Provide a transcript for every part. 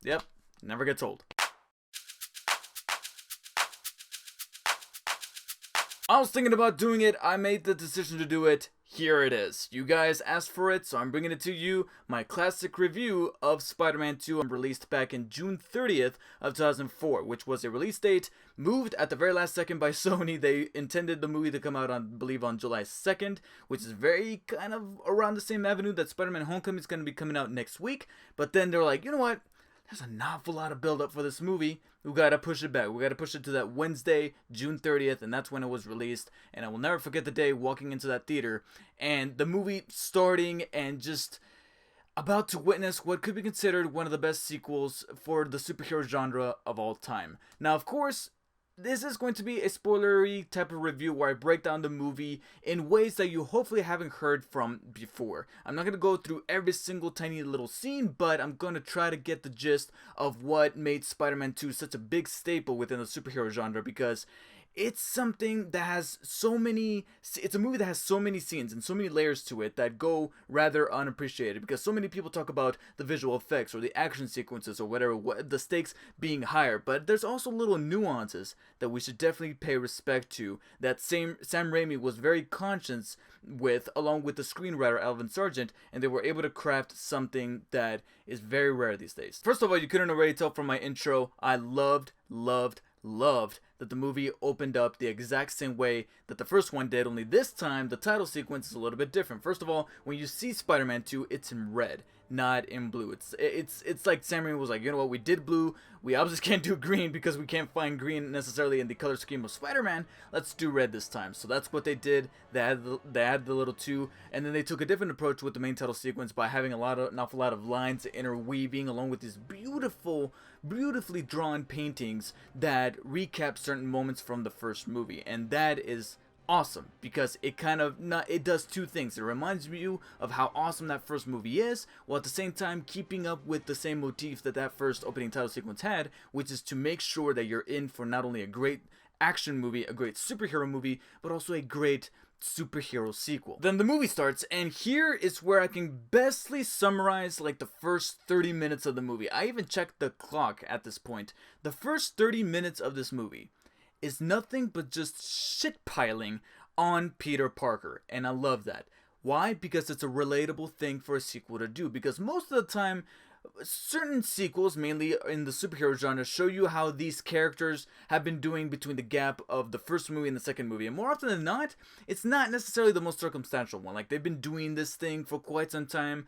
Yep, never gets old. I was thinking about doing it, I made the decision to do it, here it is. You guys asked for it, so I'm bringing it to you. My classic review of Spider-Man 2 released back in June 30th of 2004, which was a release date moved at the very last second by Sony. They intended the movie to come out on, I believe, on July 2nd, which is very kind of around the same avenue that Spider-Man Homecoming is going to be coming out next week. But then they're like, you know what? There's an awful lot of build up for this movie. We gotta push it back. We gotta push it to that Wednesday, June 30th, and that's when it was released. And I will never forget the day walking into that theater and the movie starting and just about to witness what could be considered one of the best sequels for the superhero genre of all time. Now, of course, this is going to be a spoilery type of review where I break down the movie in ways that you hopefully haven't heard from before. I'm not going to go through every single tiny little scene, but I'm going to try to get the gist of what made Spider-Man 2 such a big staple within the superhero genre, because it's something that has it's a movie that has so many scenes and so many layers to it that go rather unappreciated, because so many people talk about the visual effects or the action sequences or whatever, the stakes being higher, but there's also little nuances that we should definitely pay respect to that Sam Raimi was very conscious with, along with the screenwriter Alvin Sargent, and they were able to craft something that is very rare these days. First of all, you couldn't already tell from my intro, I loved that the movie opened up the exact same way that the first one did, only this time the title sequence is a little bit different. First of all, when you see Spider-Man 2, it's in red, not in blue. It's like Sam Raimi was like, you know what, we did blue, we obviously can't do green because we can't find green necessarily in the color scheme of Spider-Man, let's do red this time. So that's what they did. They had the little 2, and then they took a different approach with the main title sequence by having an awful lot of lines interweaving along with these beautifully drawn paintings that recap certain moments from the first movie, and that is awesome because it does two things. It reminds you of how awesome that first movie is, while at the same time keeping up with the same motif that first opening title sequence had, which is to make sure that you're in for not only a great action movie, a great superhero movie, but also a great superhero sequel. Then the movie starts, and here is where I can bestly summarize like the first 30 minutes of the movie. I even checked the clock at this point. The first 30 minutes of this movie is nothing but just shit piling on Peter Parker, and I love that. Why? Because it's a relatable thing for a sequel to do, because most of the time certain sequels, mainly in the superhero genre, show you how these characters have been doing between the gap of the first movie and the second movie, and more often than not, it's not necessarily the most circumstantial one. Like, they've been doing this thing for quite some time.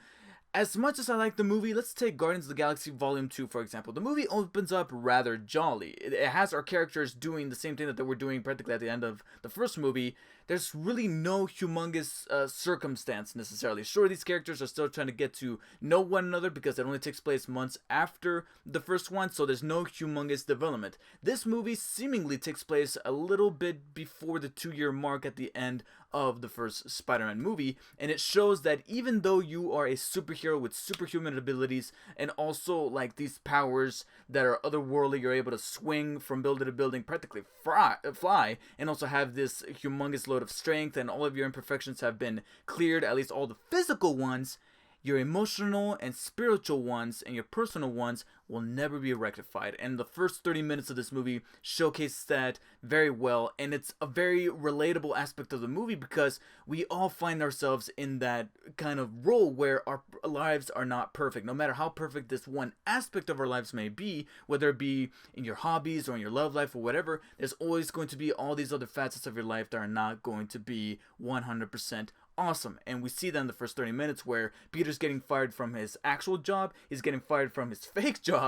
As much as I like the movie, let's take Guardians of the Galaxy Volume 2, for example. The movie opens up rather jolly. It has our characters doing the same thing that they were doing practically at the end of the first movie. There's really no humongous circumstance necessarily. Sure, these characters are still trying to get to know one another because it only takes place months after the first one, so there's no humongous development. This movie seemingly takes place a little bit before the 2-year mark at the end of the first Spider-Man movie, and it shows that even though you are a superhero with superhuman abilities and also like these powers that are otherworldly, you're able to swing from building to building, practically fly, and also have this humongous load of strength, and all of your imperfections have been cleared, at least all the physical ones. Your emotional and spiritual ones and your personal ones will never be rectified. And the first 30 minutes of this movie showcase that very well. And it's a very relatable aspect of the movie because we all find ourselves in that kind of role where our lives are not perfect. No matter how perfect this one aspect of our lives may be, whether it be in your hobbies or in your love life or whatever, there's always going to be all these other facets of your life that are not going to be 100% awesome. And we see that in the first 30 minutes where Peter's getting fired from his actual job, he's getting fired from his fake job,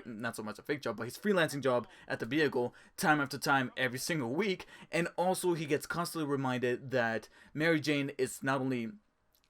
not so much a fake job, but his freelancing job at the vehicle, time after time, every single week, and also he gets constantly reminded that Mary Jane is not only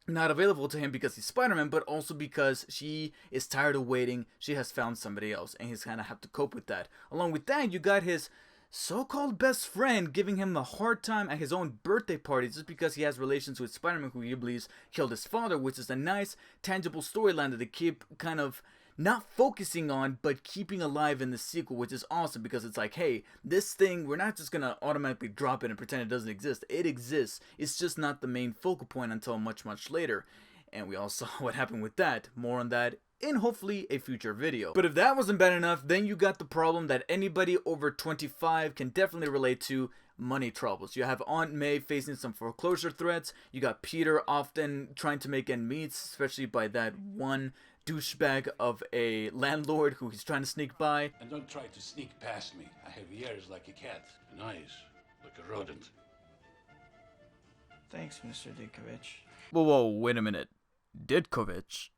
not available to him because he's Spider-Man, but also because she is tired of waiting, she has found somebody else, and he's kind of have to cope with that. Along with that, you got his so-called best friend giving him a hard time at his own birthday party just because he has relations with Spider-Man, who he believes killed his father, which is a nice, tangible storyline that they keep kind of not focusing on, but keeping alive in the sequel, which is awesome because it's like, hey, this thing, we're not just gonna automatically drop it and pretend it doesn't exist. It exists. It's just not the main focal point until much, much later. and we all saw what happened with that. More on that in hopefully a future video. But if that wasn't bad enough, then you got the problem that anybody over 25 can definitely relate to: money troubles. You have Aunt May facing some foreclosure threats. You got Peter often trying to make ends meet, especially by that one douchebag of a landlord who he's trying to sneak by. And don't try to sneak past me. I have ears like a cat and eyes like a rodent. Thanks, Mr. Ditkovich. Whoa, wait a minute. Ditkovich?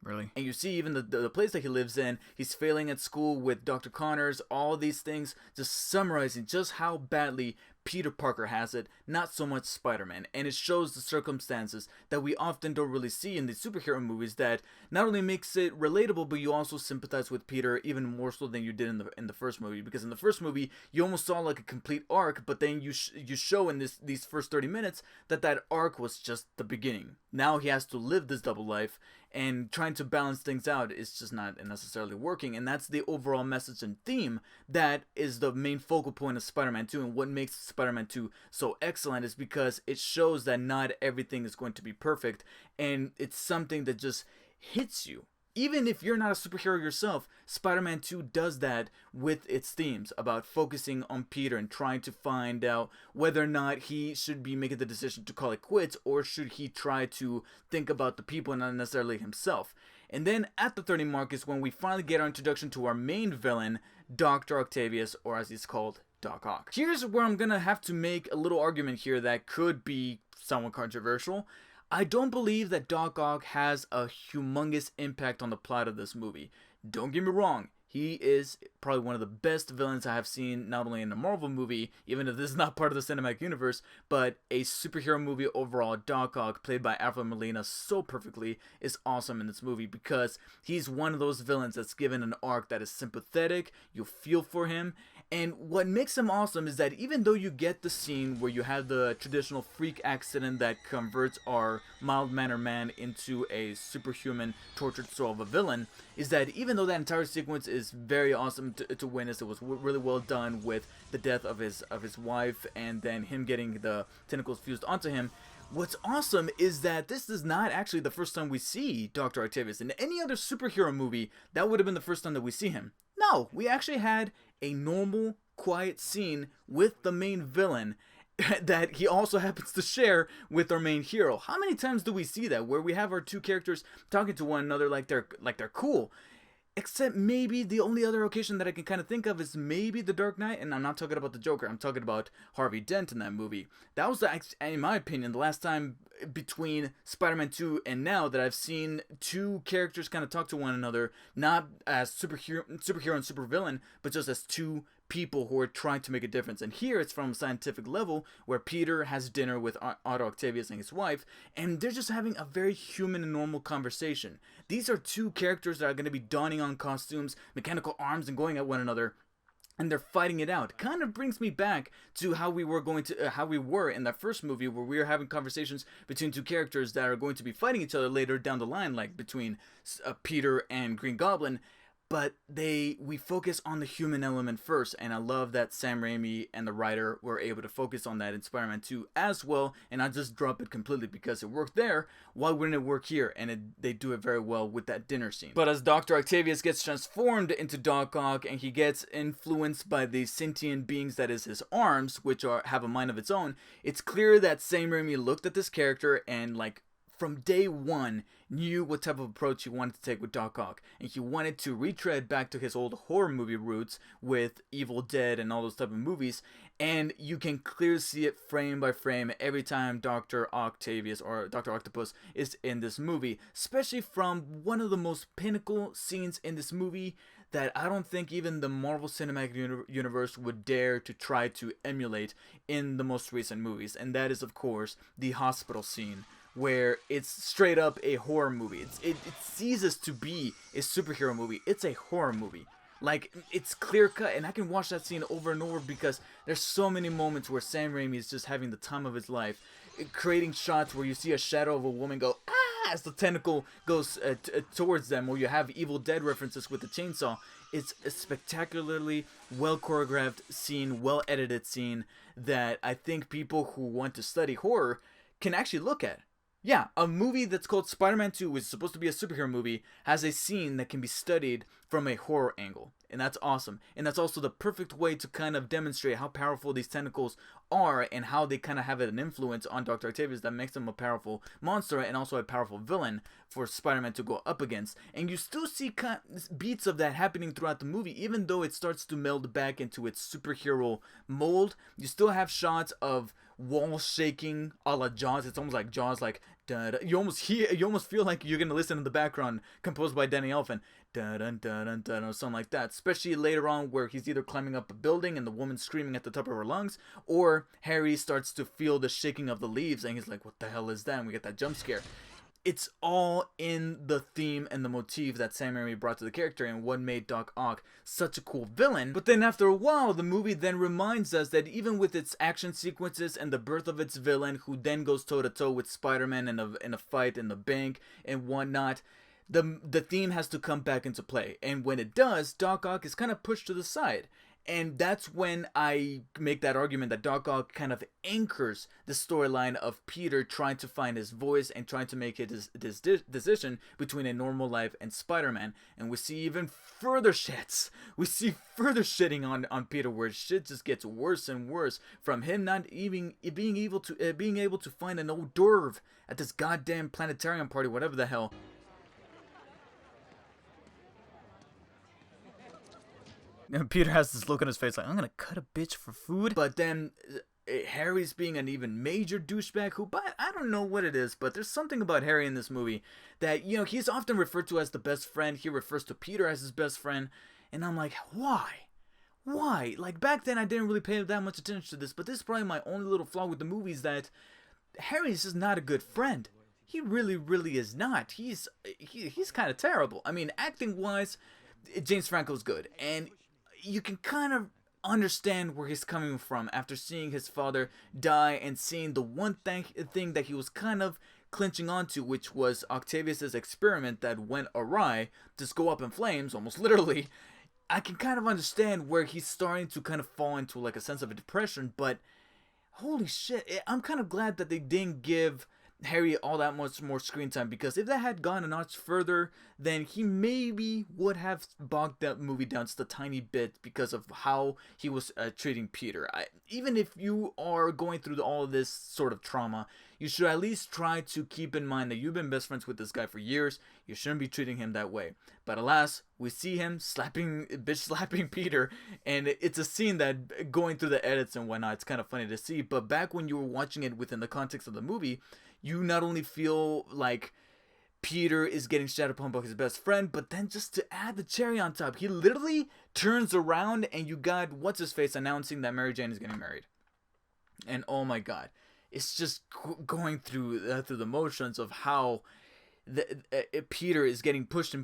Really? And you see even the place that he lives in, he's failing at school with Dr. Connors, all these things, just summarizing just how badly Peter Parker has it, not so much Spider-Man. And it shows the circumstances that we often don't really see in these superhero movies, that not only makes it relatable, but you also sympathize with Peter even more so than you did in the first movie. Because in the first movie, you almost saw like a complete arc, but then you show in these first 30 minutes that arc was just the beginning. Now he has to live this double life, and trying to balance things out is just not necessarily working. And that's the overall message and theme that is the main focal point of Spider-Man 2. And what makes Spider-Man 2 so excellent is because it shows that not everything is going to be perfect, and it's something that just hits you. Even if you're not a superhero yourself, Spider-Man 2 does that with its themes about focusing on Peter and trying to find out whether or not he should be making the decision to call it quits, or should he try to think about the people and not necessarily himself. And then at the 30 mark is when we finally get our introduction to our main villain, Dr. Octavius, or as he's called, Doc Ock. Here's where I'm gonna have to make a little argument here that could be somewhat controversial. I don't believe that Doc Ock has a humongous impact on the plot of this movie. Don't get me wrong, he is probably one of the best villains I have seen, not only in a Marvel movie, even if this is not part of the cinematic universe, but a superhero movie overall. Doc Ock, played by Avril Molina so perfectly, is awesome in this movie because he's one of those villains that's given an arc that is sympathetic, you feel for him. And what makes him awesome is that even though you get the scene where you have the traditional freak accident that converts our mild-mannered man into a superhuman, tortured soul of a villain, is that even though that entire sequence is very awesome to witness, it was really well done with the death of his wife and then him getting the tentacles fused onto him. What's awesome is that this is not actually the first time we see Dr. Octavius. In any other superhero movie, that would have been the first time that we see him. No, we actually had a normal, quiet scene with the main villain that he also happens to share with our main hero. How many times do we see that, where we have our two characters talking to one another like they're cool? Except maybe the only other occasion that I can kind of think of is maybe The Dark Knight, and I'm not talking about the Joker, I'm talking about Harvey Dent in that movie. That was, in my opinion, the last time between Spider-Man 2 and now that I've seen two characters kind of talk to one another, not as superhero and supervillain, but just as two people who are trying to make a difference. And here it's from a scientific level where Peter has dinner with Otto Octavius and his wife, and they're just having a very human and normal conversation. These are two characters that are going to be donning on costumes, mechanical arms, and going at one another, and they're fighting it out. Kind of brings me back to how we were in that first movie, where we were having conversations between two characters that are going to be fighting each other later down the line, like between Peter and Green Goblin. But we focus on the human element first, and I love that Sam Raimi and the writer were able to focus on that in Spider-Man 2 as well, and I just drop it completely because it worked there. Why wouldn't it work here? And they do it very well with that dinner scene. But as Dr. Octavius gets transformed into Doc Ock and he gets influenced by the sentient beings that is his arms, which have a mind of its own, it's clear that Sam Raimi looked at this character and from day one, knew what type of approach he wanted to take with Doc Ock. And he wanted to retread back to his old horror movie roots with Evil Dead and all those type of movies. And you can clearly see it frame by frame every time Dr. Octavius or Dr. Octopus is in this movie. Especially from one of the most pinnacle scenes in this movie that I don't think even the Marvel Cinematic Universe would dare to try to emulate in the most recent movies. And that is, of course, the hospital scene, where it's straight up a horror movie. It ceases to be a superhero movie. It's a horror movie. It's clear cut, and I can watch that scene over and over because there's so many moments where Sam Raimi is just having the time of his life, creating shots where you see a shadow of a woman go, ah, as the tentacle goes towards them, or you have Evil Dead references with the chainsaw. It's a spectacularly well choreographed scene, well edited scene that I think people who want to study horror can actually look at. Yeah, a movie that's called Spider-Man 2, which is supposed to be a superhero movie, has a scene that can be studied from a horror angle. And that's awesome. And that's also the perfect way to kind of demonstrate how powerful these tentacles are and how they kind of have an influence on Dr. Octavius that makes him a powerful monster and also a powerful villain for Spider-Man to go up against. And you still see beats of that happening throughout the movie, even though it starts to meld back into its superhero mold. You still have shots of walls shaking a la Jaws. It's almost like Jaws, like you almost feel like you're gonna listen in the background, composed by Danny Elfman, or something like that. Especially later on, where he's either climbing up a building and the woman's screaming at the top of her lungs, or Harry starts to feel the shaking of the leaves and he's like, "What the hell is that?" And we get that jump scare. It's all in the theme and the motif that Sam Raimi brought to the character and what made Doc Ock such a cool villain. But then after a while, the movie then reminds us that even with its action sequences and the birth of its villain, who then goes toe-to-toe with Spider-Man in a fight in the bank and whatnot, the theme has to come back into play. And when it does, Doc Ock is kind of pushed to the side. And that's when I make that argument that Doc Ock kind of anchors the storyline of Peter trying to find his voice and trying to make his decision between a normal life and Spider-Man. And we see even further shits. We see further shitting on Peter, where shit just gets worse and worse, from him not even being able to find an hors d'oeuvre at this goddamn planetarium party, whatever the hell. And Peter has this look on his face like, I'm gonna cut a bitch for food. But then Harry's being an even major douchebag who, but I don't know what it is, but there's something about Harry in this movie that, you know, he's often referred to as the best friend. He refers to Peter as his best friend. And I'm like, why? Why? Like, back then I didn't really pay that much attention to this, but this is probably my only little flaw with the movie, is that Harry's just not a good friend. He really, really is not. He's kind of terrible. I mean, acting-wise, James Franco's good. And you can kind of understand where he's coming from after seeing his father die and seeing the one thing that he was kind of clinching onto, which was Octavius's experiment that went awry, just go up in flames, almost literally. I can kind of understand where he's starting to kind of fall into like a sense of a depression, but holy shit, I'm kind of glad that they didn't give Harry all that much more screen time, because if that had gone a notch further, then he maybe would have bogged that movie down just a tiny bit because of how he was treating Peter. Even if you are going through all of this sort of trauma, you should at least try to keep in mind that you've been best friends with this guy for years. You shouldn't be treating him that way. But alas, we see him bitch slapping Peter, and it's a scene that, going through the edits and whatnot, it's kind of funny to see. But back when you were watching it within the context of the movie, you not only feel like Peter is getting shat upon by his best friend, but then just to add the cherry on top, he literally turns around and you got what's-his-face announcing that Mary Jane is getting married. And oh my god, it's just going through the motions of how Peter is getting pushed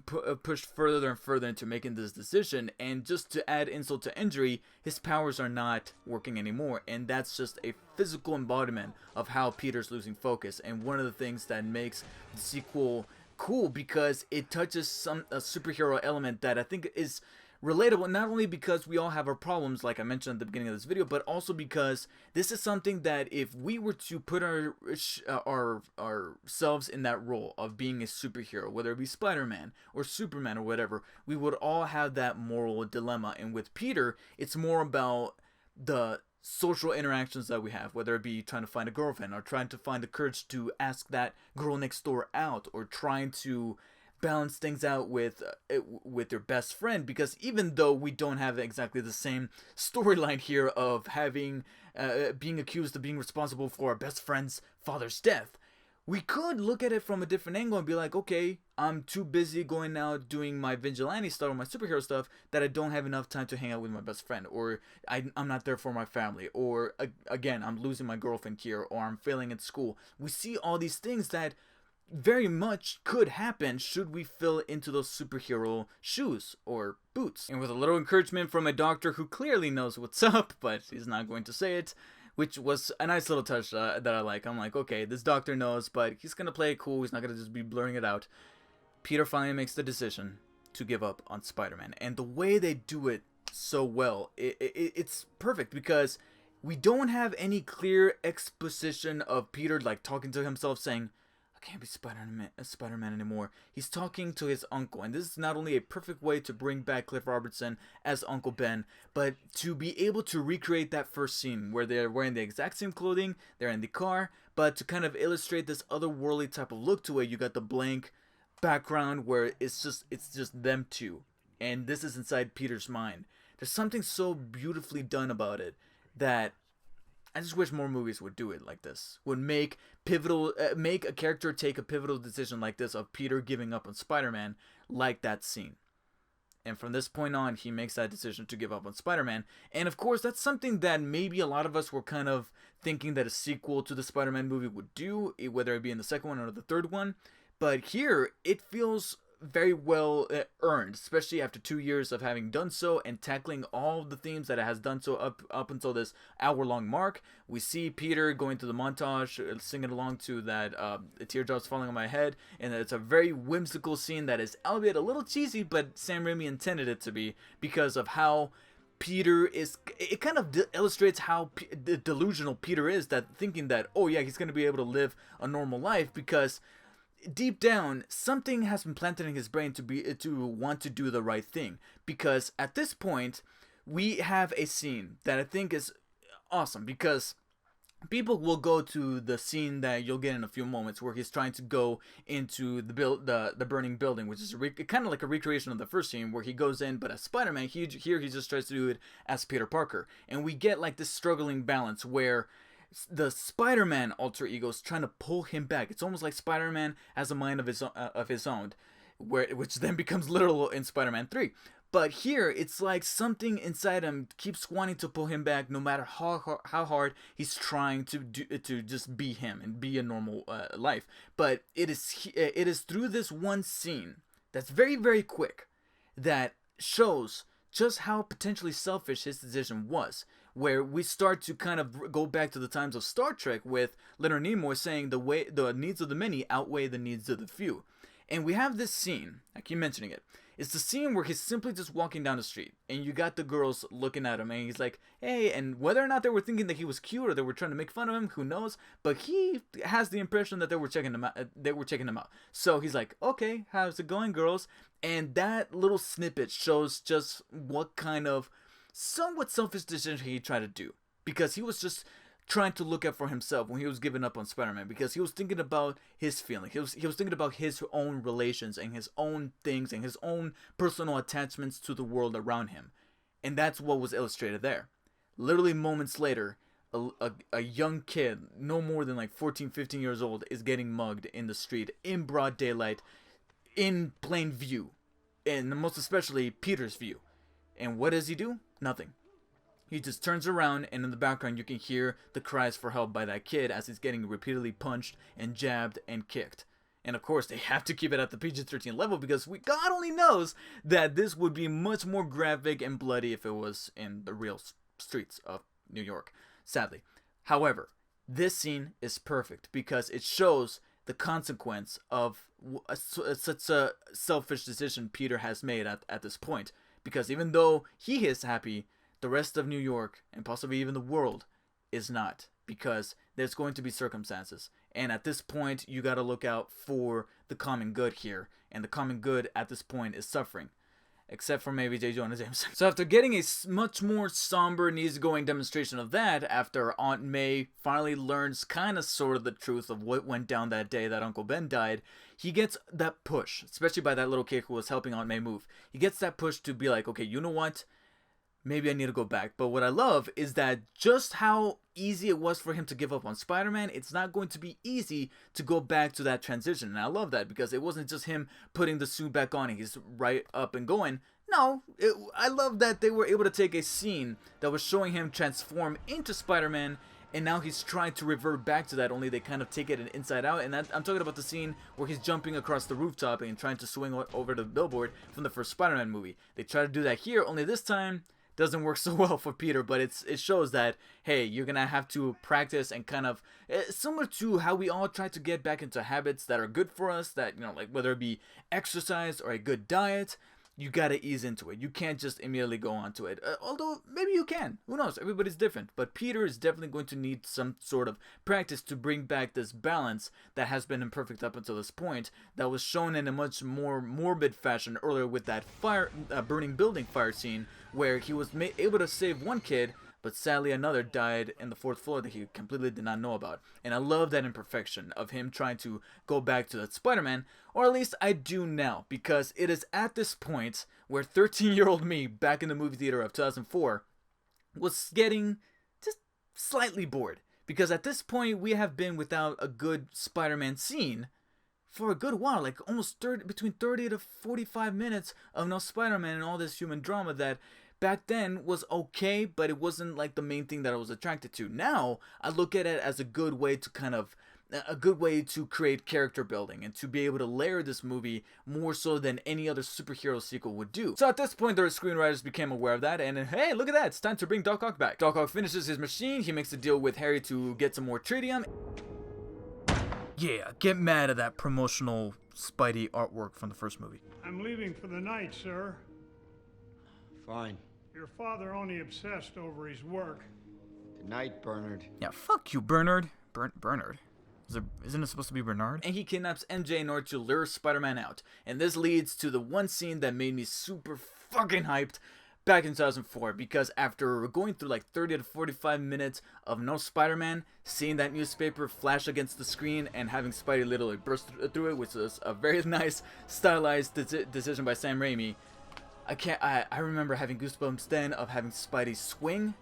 further and further into making this decision. And just to add insult to injury, his powers are not working anymore, and that's just a physical embodiment of how Peter's losing focus. And one of the things that makes the sequel cool, because it touches a superhero element that I think is relatable, not only because we all have our problems, like I mentioned at the beginning of this video, but also because this is something that if we were to put ourselves in that role of being a superhero, whether it be Spider-Man or Superman or whatever, we would all have that moral dilemma. And with Peter, it's more about the social interactions that we have, whether it be trying to find a girlfriend or trying to find the courage to ask that girl next door out, or trying to balance things out with your best friend. Because even though we don't have exactly the same storyline here of having being accused of being responsible for our best friend's father's death, we could look at it from a different angle and be like, okay, I'm too busy going out doing my vigilante stuff or my superhero stuff that I don't have enough time to hang out with my best friend, or I'm not there for my family, or again, I'm losing my girlfriend here, or I'm failing at school. We see all these things that very much could happen should we fill into those superhero shoes or boots. And with a little encouragement from a doctor who clearly knows what's up, but he's not going to say it, which was a nice little touch that I like. I'm like, okay, this doctor knows, but he's gonna play it cool. He's not gonna just be blurring it out. Peter finally makes the decision. to give up on Spider-Man. And the way they do it so well, it's perfect because we don't have any clear exposition of Peter like talking to himself saying, I can't be Spider-Man anymore. He's talking to his uncle, and this is not only a perfect way to bring back Cliff Robertson as Uncle Ben, but to be able to recreate that first scene where they're wearing the exact same clothing, they're in the car, but to kind of illustrate this otherworldly type of look to it, you got the blank background where it's just them two, and this is inside Peter's mind. There's something so beautifully done about it that I just wish more movies would do it like this. Would make a character take a pivotal decision like this of Peter giving up on Spider-Man, like that scene. And from this point on, he makes that decision to give up on Spider-Man. And of course, that's something that maybe a lot of us were kind of thinking that a sequel to the Spider-Man movie would do, whether it be in the second one or the third one. But here, it feels very well earned, especially after 2 years of having done so and tackling all the themes that it has done so up until this hour-long mark. We see Peter going through the montage, singing along to that Teardrops Falling on My Head, and it's a very whimsical scene that is, albeit a little cheesy, but Sam Raimi intended it to be because of how Peter is. It kind of illustrates how delusional Peter is, that thinking that, oh yeah, he's going to be able to live a normal life because deep down, something has been planted in his brain to want to do the right thing. Because at this point, we have a scene that I think is awesome. Because people will go to the scene that you'll get in a few moments, where he's trying to go into the burning building, which is kind of like a recreation of the first scene, where he goes in, but as Spider-Man, he just tries to do it as Peter Parker, and we get like this struggling balance where the Spider-Man alter ego is trying to pull him back. It's almost like Spider-Man has a mind of his own, which then becomes literal in Spider-Man 3. But here, it's like something inside him keeps wanting to pull him back, no matter how hard he's trying to just be him and be a normal life. But it is through this one scene that's very, very quick that shows just how potentially selfish his decision was, where we start to kind of go back to the times of Star Trek with Leonard Nimoy saying the needs of the many outweigh the needs of the few. And we have this scene, I keep mentioning it. It's the scene where he's simply just walking down the street, and you got the girls looking at him, and he's like, hey, and whether or not they were thinking that he was cute or they were trying to make fun of him, who knows? But he has the impression that they were checking him out. So he's like, okay, how's it going, girls? And that little snippet shows just what kind of somewhat selfish decision he tried to do, because he was just trying to look out for himself when he was giving up on Spider-Man, because he was thinking about his feelings. He was thinking about his own relations and his own things and his own personal attachments to the world around him. And that's what was illustrated there. Literally moments later, a young kid, no more than like 14, 15 years old, is getting mugged in the street in broad daylight, in plain view, and most especially Peter's view. And what does he do? Nothing. He just turns around, and in the background you can hear the cries for help by that kid as he's getting repeatedly punched and jabbed and kicked. And of course, they have to keep it at the PG-13 level, because God only knows that this would be much more graphic and bloody if it was in the real streets of New York, sadly. However, this scene is perfect because it shows the consequence of such a selfish decision Peter has made at this point. Because even though he is happy, the rest of New York, and possibly even the world, is not. Because there's going to be circumstances. And at this point, you gotta look out for the common good here. And the common good at this point is suffering. Except for maybe J. Jonah Jameson. So after getting a much more somber and easygoing demonstration of that, after Aunt May finally learns kind of sort of the truth of what went down that day that Uncle Ben died, he gets that push, especially by that little kid who was helping Aunt May move. He gets that push to be like, okay, you know what? Maybe I need to go back. But what I love is that just how easy it was for him to give up on Spider-Man, it's not going to be easy to go back to that transition. And I love that, because it wasn't just him putting the suit back on and he's right up and going. No, I love that they were able to take a scene that was showing him transform into Spider-Man, and now he's trying to revert back to that, only they kind of take it inside out. And I'm talking about the scene where he's jumping across the rooftop and trying to swing over the billboard from the first Spider-Man movie. They try to do that here, only this time doesn't work so well for Peter, but it shows that, hey, you're gonna have to practice and kind of similar to how we all try to get back into habits that are good for us, that, you know, like whether it be exercise or a good diet. you gotta ease into it. You can't just immediately go onto it. Although, maybe you can. Who knows? Everybody's different. But Peter is definitely going to need some sort of practice to bring back this balance that has been imperfect up until this point, that was shown in a much more morbid fashion earlier with that burning building fire scene, where he was able to save one kid, but sadly another died in the 4th floor that he completely did not know about. And I love that imperfection of him trying to go back to that Spider-Man, or at least I do now, because it is at this point where 13-year-old me back in the movie theater of 2004 was getting just slightly bored. Because at this point we have been without a good Spider-Man scene for a good while, like almost between 30 to 45 minutes of no Spider-Man and all this human drama that back then was okay, but it wasn't like the main thing that I was attracted to. Now I look at it as a good way to create character building and to be able to layer this movie more so than any other superhero sequel would do. So at this point, the screenwriters became aware of that, and hey, look at that, it's time to bring Doc Ock back. Doc Ock finishes his machine, he makes a deal with Harry to get some more tritium. Yeah, get mad at that promotional Spidey artwork from the first movie. I'm leaving for the night, sir. Fine. Your father only obsessed over his work. Good night, Bernard. Yeah, fuck you, Bernard. Bernard? Isn't it supposed to be Bernard? And he kidnaps MJ in order to lure Spider-Man out. And this leads to the one scene that made me super fucking hyped back in 2004. Because after going through like 30 to 45 minutes of no Spider-Man, seeing that newspaper flash against the screen and having Spidey literally burst through it, which was a very nice stylized decision by Sam Raimi. I remember having goosebumps then of having Spidey swing,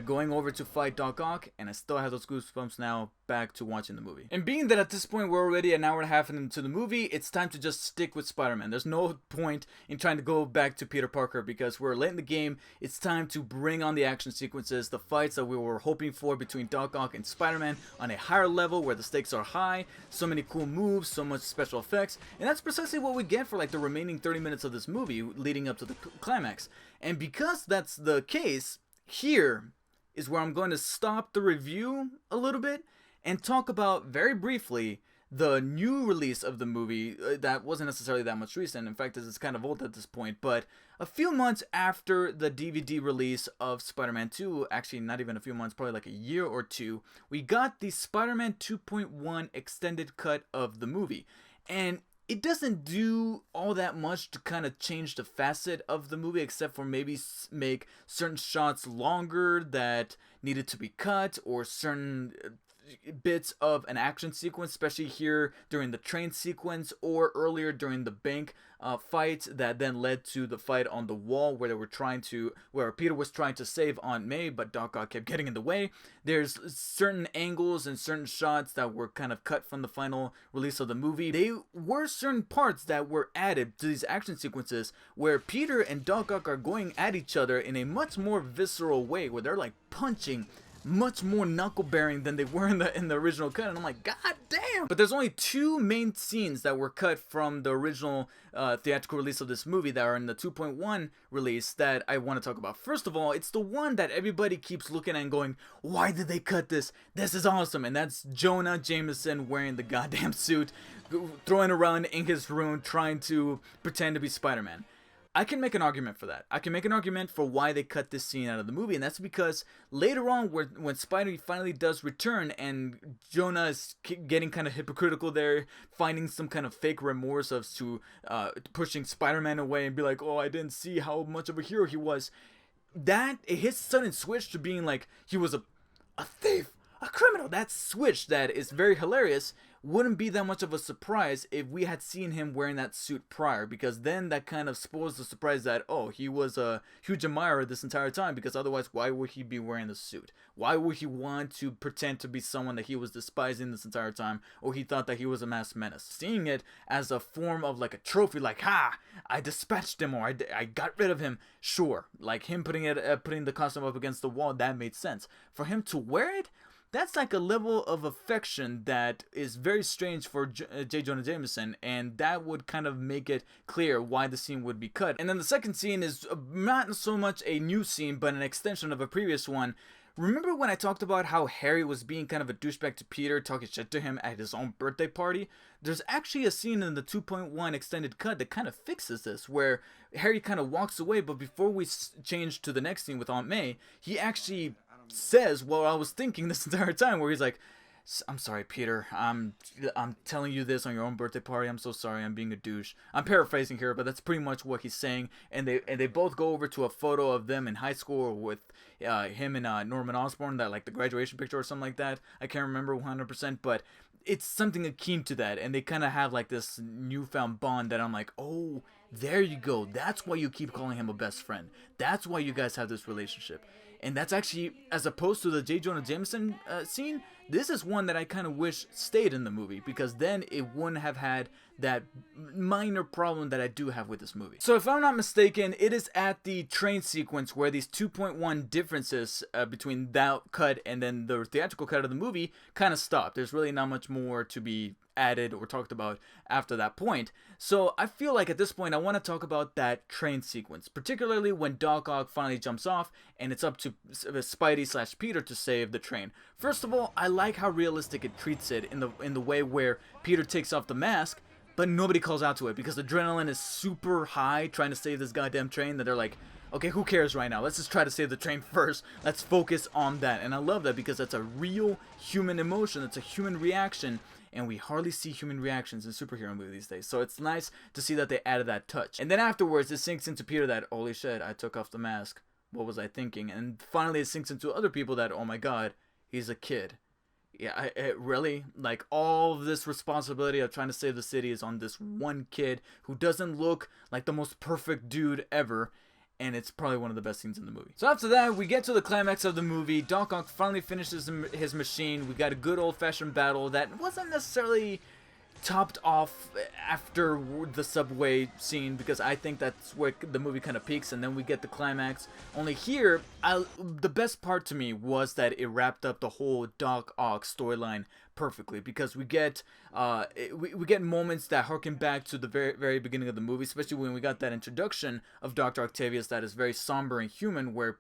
going over to fight Doc Ock, and I still have those goosebumps now back to watching the movie. And being that at this point we're already an hour and a half into the movie, it's time to just stick with Spider-Man. There's no point in trying to go back to Peter Parker because we're late in the game. It's time to bring on the action sequences, the fights that we were hoping for between Doc Ock and Spider-Man on a higher level where the stakes are high, so many cool moves, so much special effects, and that's precisely what we get for like the remaining 30 minutes of this movie leading up to the climax. And because that's the case, here is where I'm going to stop the review a little bit and talk about very briefly the new release of the movie that wasn't necessarily that much recent. In fact, it's kind of old at this point, but a few months after the DVD release of Spider-Man 2, actually not even a few months, probably like a year or two, we got the Spider-Man 2.1 extended cut of the movie. And it doesn't do all that much to kind of change the facet of the movie, except for maybe make certain shots longer that needed to be cut, or certain bits of an action sequence, especially here during the train sequence or earlier during the bank fight that then led to the fight on the wall where Peter was trying to save Aunt May, but Doc Ock kept getting in the way. There's certain angles and certain shots that were kind of cut from the final release of the movie. They were certain parts that were added to these action sequences where Peter and Doc Ock are going at each other in a much more visceral way, where they're like punching much more knuckle bearing than they were in the original cut, and I'm like, god damn. But there's only two main scenes that were cut from the original theatrical release of this movie that are in the 2.1 release that I want to talk about. First of all, it's the one that everybody keeps looking at and going, why did they cut this? This is awesome. And that's Jonah Jameson wearing the goddamn suit, throwing around in his room trying to pretend to be Spider-Man. I can make an argument for that. I can make an argument for why they cut this scene out of the movie, and that's because later on, when Spidey finally does return and Jonah is getting kind of hypocritical there, finding some kind of fake remorse of pushing Spider-Man away and be like, oh, I didn't see how much of a hero he was. That, it hits sudden switch to being like, he was a thief, a criminal. That switch that is very hilarious wouldn't be that much of a surprise if we had seen him wearing that suit prior, because then that kind of spoils the surprise that, oh, he was a huge admirer this entire time, because otherwise why would he be wearing the suit? Why would he want to pretend to be someone that he was despising this entire time, or he thought that he was a mass menace? Seeing it as a form of like a trophy, like, ha, I dispatched him, or I got rid of him, sure. Like him putting the costume up against the wall, that made sense. For him to wear it, that's like a level of affection that is very strange for J. Jonah Jameson, and that would kind of make it clear why the scene would be cut. And then the second scene is not so much a new scene, but an extension of a previous one, Remember when I talked about how Harry was being kind of a douchebag to Peter, talking shit to him at his own birthday party? There's actually a scene in the 2.1 extended cut that kind of fixes this, where Harry kind of walks away, but before we change to the next scene with Aunt May, he actually says what I was thinking this entire time, where he's like, I'm sorry, Peter. I'm telling you this on your own birthday party. I'm so sorry. I'm being a douche. I'm paraphrasing here, but that's pretty much what he's saying. And they both go over to a photo of them in high school with him and Norman Osborn, that like the graduation picture or something like that. I can't remember 100%, but it's something akin to that. And they kind of have like this newfound bond that I'm like, oh, there you go. That's why you keep calling him a best friend. That's why you guys have this relationship. And that's actually, as opposed to the J. Jonah Jameson scene, this is one that I kind of wish stayed in the movie, because then it wouldn't have had that minor problem that I do have with this movie. So if I'm not mistaken, it is at the train sequence where these 2.1 differences between that cut and then the theatrical cut of the movie kind of stop. There's really not much more to be added or talked about after that point. So I feel like at this point I want to talk about that train sequence, particularly when Doc Ock finally jumps off and it's up to Spidey / Peter to save the train. First of all, I like how realistic it treats it in the way where Peter takes off the mask, but nobody calls out to it because adrenaline is super high trying to save this goddamn train, that they're like, okay, who cares right now? Let's just try to save the train first. Let's focus on that. And I love that because that's a real human emotion. It's a human reaction. And we hardly see human reactions in superhero movies these days. So it's nice to see that they added that touch. And then afterwards, it sinks into Peter that, holy shit, I took off the mask. What was I thinking? And finally, it sinks into other people that, oh my god, he's a kid. Yeah, really? Like, all of this responsibility of trying to save the city is on this one kid who doesn't look like the most perfect dude ever. And it's probably one of the best scenes in the movie. So after that, we get to the climax of the movie. Doc Ock finally finishes his machine. We got a good old-fashioned battle that wasn't necessarily topped off after the subway scene, because I think that's where the movie kind of peaks, and then we get the climax. Only here, the best part to me was that it wrapped up the whole Doc Ock storyline perfectly, because we get we get moments that harken back to the very beginning of the movie, especially when we got that introduction of Dr. Octavius that is very somber and human, where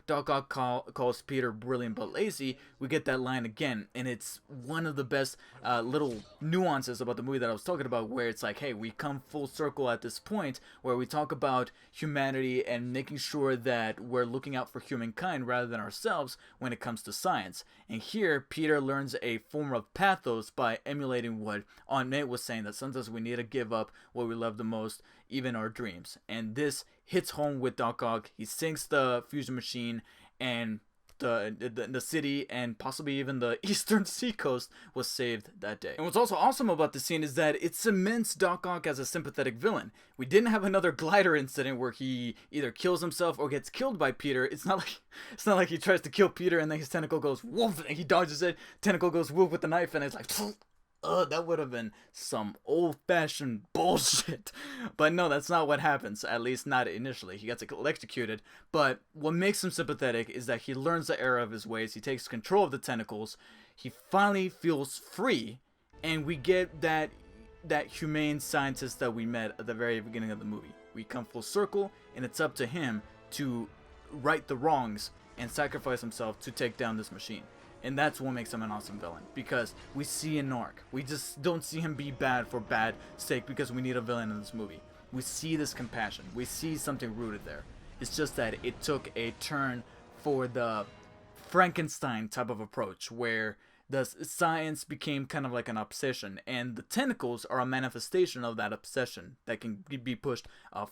Doc Ock calls Peter brilliant but lazy. We get that line again, and it's one of the best little nuances about the movie that I was talking about, where it's like, hey, we come full circle at this point where we talk about humanity and making sure that we're looking out for humankind rather than ourselves when it comes to science. And here, Peter learns a form of pathos by emulating what Aunt May was saying, that sometimes we need to give up what we love the most, even our dreams. And this hits home with Doc Ock. He sinks the fusion machine, and the city and possibly even the eastern seacoast was saved that day. And what's also awesome about the scene is that it cements Doc Ock as a sympathetic villain. We didn't have another glider incident where he either kills himself or gets killed by Peter. It's not like he tries to kill Peter and then his tentacle goes woof and he dodges it. Tentacle goes woof with the knife and it's like that would have been some old-fashioned bullshit. But no, that's not what happens, at least not initially. He gets electrocuted, but what makes him sympathetic is that he learns the error of his ways, he takes control of the tentacles, he finally feels free, and we get that humane scientist that we met at the very beginning of the movie. We come full circle, and it's up to him to right the wrongs and sacrifice himself to take down this machine. And that's what makes him an awesome villain, because we see an arc. We just don't see him be bad for bad sake because we need a villain in this movie. We see this compassion. We see something rooted there. It's just that it took a turn for the Frankenstein type of approach, where the science became kind of like an obsession, and the tentacles are a manifestation of that obsession that can be pushed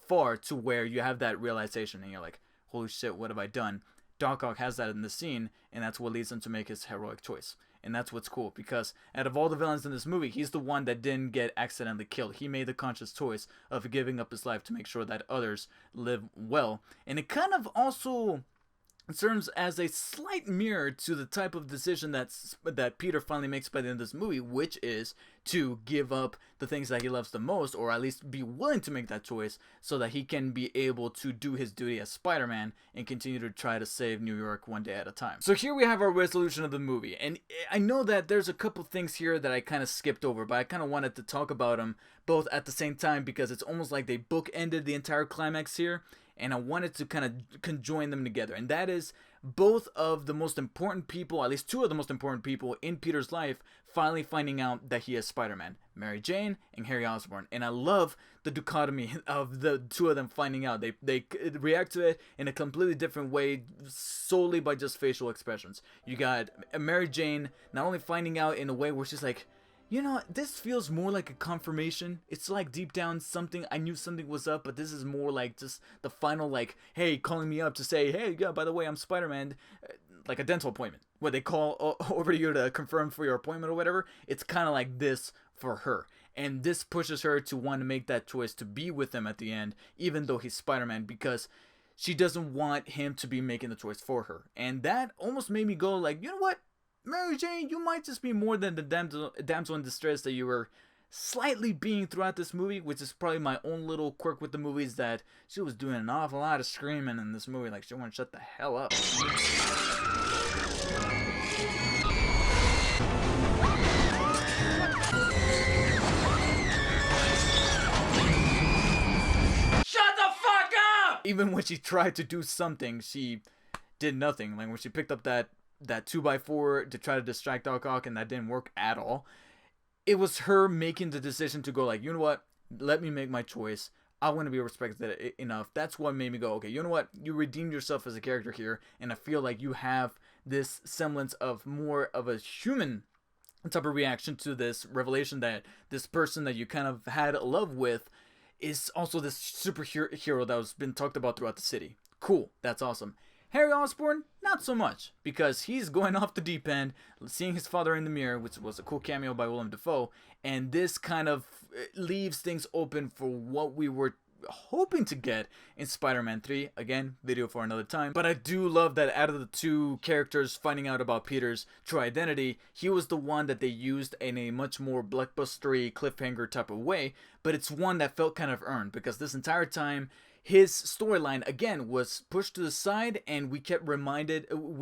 far to where you have that realization and you're like, holy shit, what have I done? Doc Ock has that in the scene, and that's what leads him to make his heroic choice. And that's what's cool, because out of all the villains in this movie, he's the one that didn't get accidentally killed. He made the conscious choice of giving up his life to make sure that others live well. And it kind of also serves as a slight mirror to the type of decision that Peter finally makes by the end of this movie, which is to give up the things that he loves the most, or at least be willing to make that choice so that he can be able to do his duty as Spider-Man and continue to try to save New York one day at a time. So here we have our resolution of the movie, and I know that there's a couple things here that I kind of skipped over, but I kind of wanted to talk about them both at the same time, because it's almost like they bookended the entire climax here. and I wanted to kind of conjoin them together, and that is both of the most important people, at least two of the most important people in Peter's life, finally finding out that he is Spider-Man. Mary Jane and Harry Osborn. And I love the dichotomy of the two of them finding out. They react to it in a completely different way, solely by just facial expressions. You got Mary Jane not only finding out in a way where she's like, you know, this feels more like a confirmation. It's like deep down something, I knew something was up, but this is more like just the final, like, hey, calling me up to say, hey, yeah, by the way, I'm Spider-Man, like a dental appointment, where they call over to you to confirm for your appointment or whatever. It's kind of like this for her. And this pushes her to want to make that choice to be with him at the end, even though he's Spider-Man, because she doesn't want him to be making the choice for her. And that almost made me go like, you know what? Mary Jane, you might just be more than the damsel in distress that you were slightly being throughout this movie, which is probably my own little quirk with the movies, that she was doing an awful lot of screaming in this movie, like she wanted to shut the hell up. Shut the fuck up! Even when she tried to do something, she did nothing. Like when she picked up that 2x4 to try to distract Doc Ock, and that didn't work at all. It was her making the decision to go like, you know what, let me make my choice. I want to be respected enough. That's what made me go, okay, you know what, you redeemed yourself as a character here, and I feel like you have this semblance of more of a human type of reaction to this revelation that this person that you kind of had a love with is also this superhero that was been talked about throughout the city. Cool, that's awesome. Harry Osborn, not so much, because he's going off the deep end, seeing his father in the mirror, which was a cool cameo by Willem Dafoe, and this kind of leaves things open for what we were hoping to get in Spider-Man 3. Again, video for another time. But I do love that out of the two characters finding out about Peter's true identity, he was the one that they used in a much more blockbustery cliffhanger type of way, but it's one that felt kind of earned, because this entire time, his storyline, again, was pushed to the side, and we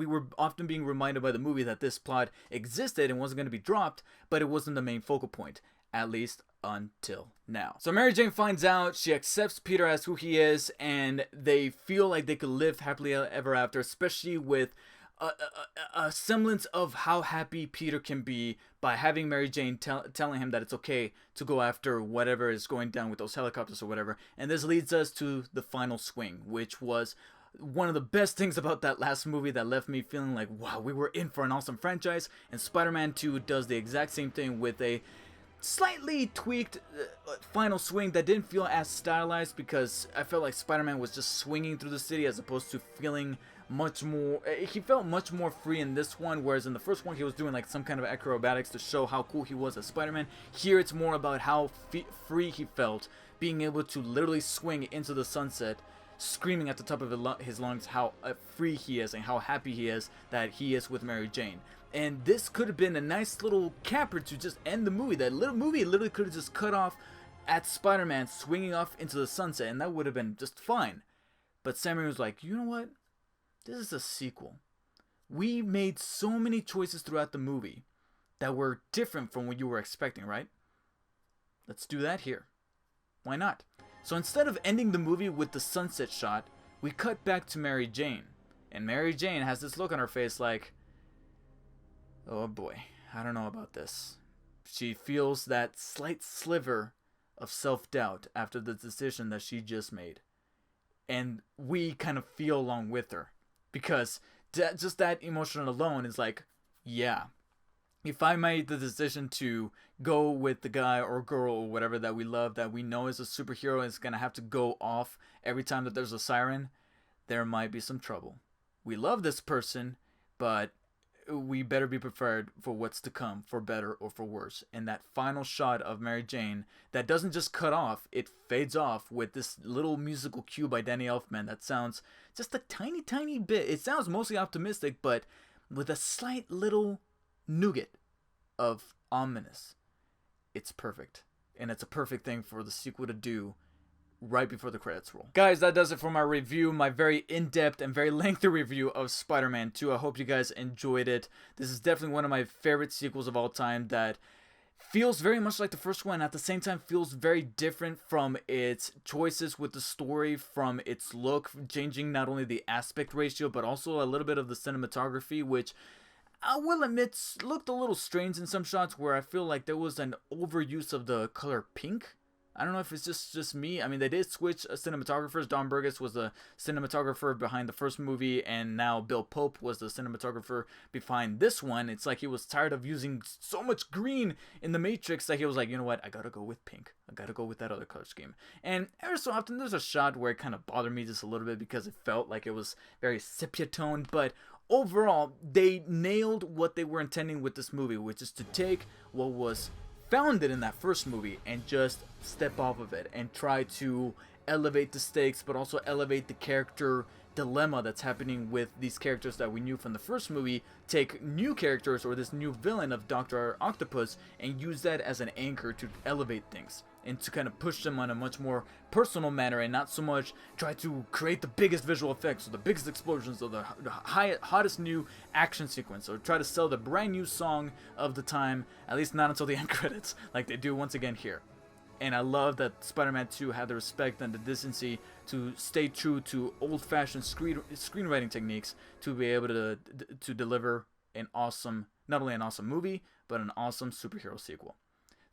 were often being reminded by the movie that this plot existed and wasn't going to be dropped, but it wasn't the main focal point, at least until now. So Mary Jane finds out, she accepts Peter as who he is, and they feel like they could live happily ever after, especially with a semblance of how happy Peter can be by having Mary Jane telling him that it's okay to go after whatever is going down with those helicopters or whatever. And this leads us to the final swing, which was one of the best things about that last movie that left me feeling like, wow, we were in for an awesome franchise. And Spider-Man 2 does the exact same thing with a slightly tweaked final swing that didn't feel as stylized, because I felt like Spider-Man was just swinging through the city as opposed to feeling much more, he felt much more free in this one, whereas in the first one he was doing like some kind of acrobatics to show how cool he was as Spider-Man. Here it's more about how free he felt, being able to literally swing into the sunset, screaming at the top of his lungs how free he is and how happy he is that he is with Mary Jane. And this could have been a nice little capper to just end the movie. That little movie literally could have just cut off at Spider-Man swinging off into the sunset, and that would have been just fine. But Sam Raimi was like, you know what? This is a sequel. We made so many choices throughout the movie that were different from what you were expecting, right? Let's do that here. Why not? So instead of ending the movie with the sunset shot, we cut back to Mary Jane. And Mary Jane has this look on her face like, oh boy, I don't know about this. She feels that slight sliver of self-doubt after the decision that she just made. And we kind of feel along with her. Because just that emotion alone is like, yeah, if I made the decision to go with the guy or girl or whatever that we love, that we know is a superhero and is going to have to go off every time that there's a siren, there might be some trouble. We love this person, but we better be prepared for what's to come, for better or for worse. And that final shot of Mary Jane that doesn't just cut off, it fades off with this little musical cue by Danny Elfman that sounds just a tiny bit. It sounds mostly optimistic, but with a slight little nougat of ominous. It's perfect. And it's a perfect thing for the sequel to do right before the credits roll. Guys, that does it for my review, my very in-depth and very lengthy review of Spider-Man 2. I hope you guys enjoyed it. This is definitely one of my favorite sequels of all time that feels very much like the first one, at the same time feels very different from its choices with the story, from its look, changing not only the aspect ratio but also a little bit of the cinematography, which I will admit looked a little strange in some shots, where I feel like there was an overuse of the color pink. I don't know if it's just me. I mean, they did switch cinematographers. Don Burgess was the cinematographer behind the first movie, and now Bill Pope was the cinematographer behind this one. It's like he was tired of using so much green in The Matrix that he was like, you know what, I gotta go with pink. I gotta go with that other color scheme. And every so often, there's a shot where it kind of bothered me just a little bit because it felt like it was very sepia toned, but overall, they nailed what they were intending with this movie, which is to take what was founded in that first movie and just step off of it and try to elevate the stakes, but also elevate the character dilemma that's happening with these characters that we knew from the first movie. Take new characters or this new villain of Dr. Octopus and use that as an anchor to elevate things and to kind of push them on a much more personal manner, and not so much try to create the biggest visual effects or the biggest explosions or the hottest new action sequence, or try to sell the brand new song of the time, at least not until the end credits, like they do once again here. And I love that Spider-Man 2 had the respect and the decency to stay true to old-fashioned screenwriting techniques to be able to deliver an awesome, not only an awesome movie, but an awesome superhero sequel.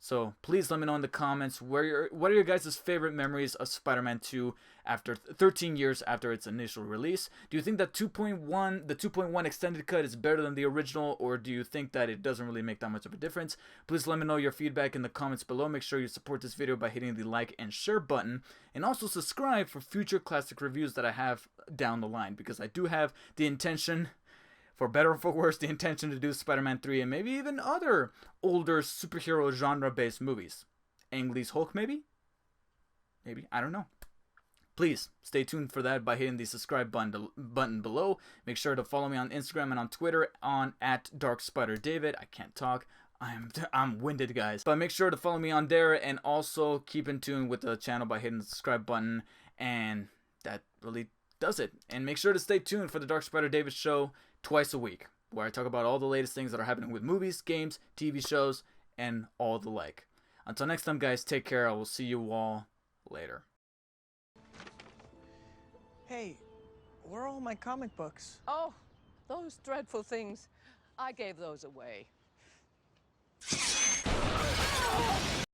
So please let me know in the comments what are your guys' favorite memories of Spider-Man 2 after 13 years after its initial release. Do you think that the 2.1 extended cut is better than the original, or do you think that it doesn't really make that much of a difference? Please let me know your feedback in the comments below. Make sure you support this video by hitting the like and share button, and also subscribe for future classic reviews that I have down the line, because I do have the intention, for better or for worse, the intention to do Spider-Man 3 and maybe even other older superhero genre-based movies. Ang Lee's Hulk, maybe? Maybe, I don't know. Please stay tuned for that by hitting the subscribe button below. Make sure to follow me on Instagram and on Twitter on @DarkSpiderDavid. I can't talk. I'm winded, guys. But make sure to follow me on there, and also keep in tune with the channel by hitting the subscribe button. And that really does it. And make sure to stay tuned for the Dark Spider David show twice a week, where I talk about all the latest things that are happening with movies, games, TV shows, and all the like. Until next time, guys, take care. I will see you all later. Hey, where are all my comic books? Oh, those dreadful things. I gave those away.